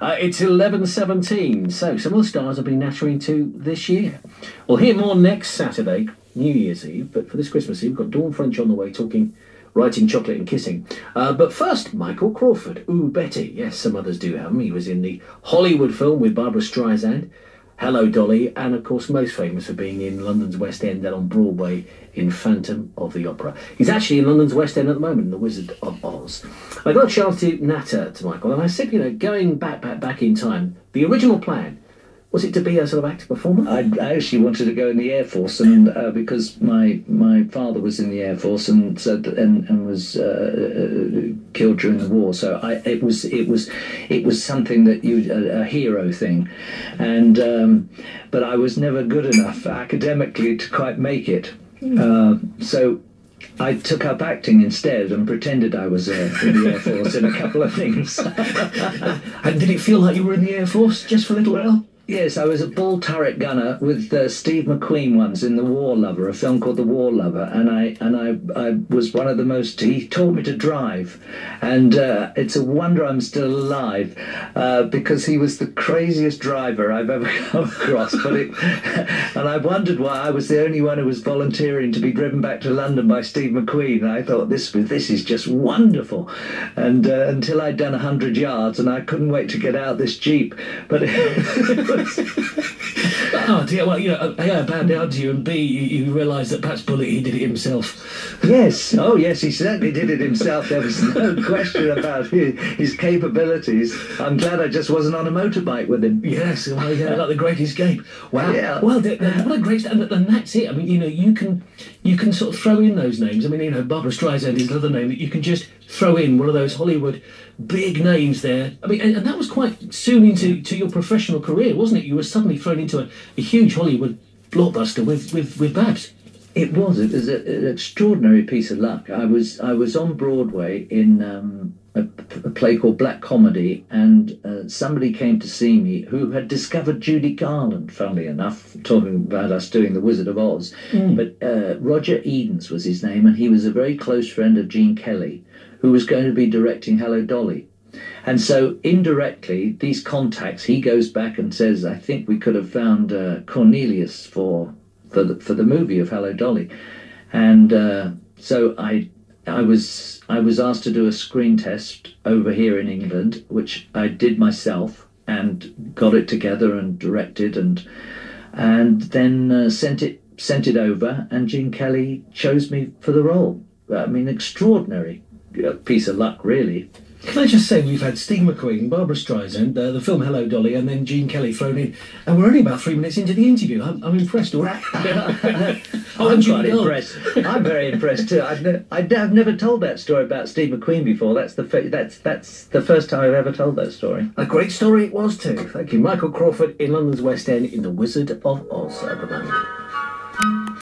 It's 11:17, so some of the stars have been nattering to this year. We'll hear more next Saturday, New Year's Eve, but for this Christmas Eve, we've got Dawn French on the way talking writing, chocolate and kissing. But first, Michael Crawford. Ooh, Betty. Yes, some others do have him. He was in the Hollywood film with Barbara Streisand, Hello, Dolly, and of course most famous for being in London's West End and on Broadway in Phantom of the Opera. He's actually in London's West End at the moment, in The Wizard of Oz. I got a chance to natter to Michael, and I said, going back in time, the original plan, was it to be a sort of actor performer? I actually wanted to go in the Air Force, and because my father was in the Air Force and was killed during the war, so it was something that a hero thing, and but I was never good enough academically to quite make it. So I took up acting instead and pretended I was in the Air Force in a couple of things. And did it feel like you were in the Air Force just for a little while? Yes, I was a ball turret gunner with Steve McQueen once in The War Lover, a film called The War Lover, and I was one of the most. He taught me to drive, and it's a wonder I'm still alive because he was the craziest driver I've ever come across. And I wondered why I was the only one who was volunteering to be driven back to London by Steve McQueen. And I thought this is just wonderful, and until I'd done 100 yards, and I couldn't wait to get out this Jeep, but. Oh dear, well, A, bad down to you, and B, you realise that perhaps Bullet, he did it himself. Yes, oh yes, he certainly did it himself. There was no question about his capabilities. I'm glad I just wasn't on a motorbike with him. Yes, well, yeah, like The Great Escape. Wow. Yeah. Well, what a great, and that's it. I mean, you can sort of throw in those names. I mean, Barbara Streisand is another name that you can just throw in, one of those Hollywood big names there. I mean, and that was quite soon into your professional career, wasn't it? You were suddenly thrown into a huge Hollywood blockbuster with Babs. It was an extraordinary piece of luck. I was on Broadway in a play called Black Comedy, and somebody came to see me who had discovered Judy Garland, funnily enough, talking about us doing The Wizard of Oz. But Roger Edens was his name, and he was a very close friend of Gene Kelly, who was going to be directing Hello, Dolly. And so indirectly, these contacts, he goes back and says, I think we could have found Cornelius for the movie of Hello, Dolly. And so I was asked to do a screen test over here in England, which I did myself and got it together and directed and then sent it over, and Gene Kelly chose me for the role. I mean, extraordinary piece of luck, really. Can I just say, we've had Steve McQueen, Barbara Streisand, the film Hello, Dolly, and then Gene Kelly thrown in, and we're only about 3 minutes into the interview. I'm impressed, all right? I'm quite impressed. I'm very impressed too. I've never told that story about Steve McQueen before. That's the first time I've ever told that story. A great story it was too. Thank you, Michael Crawford in London's West End in The Wizard of Oz at the moment.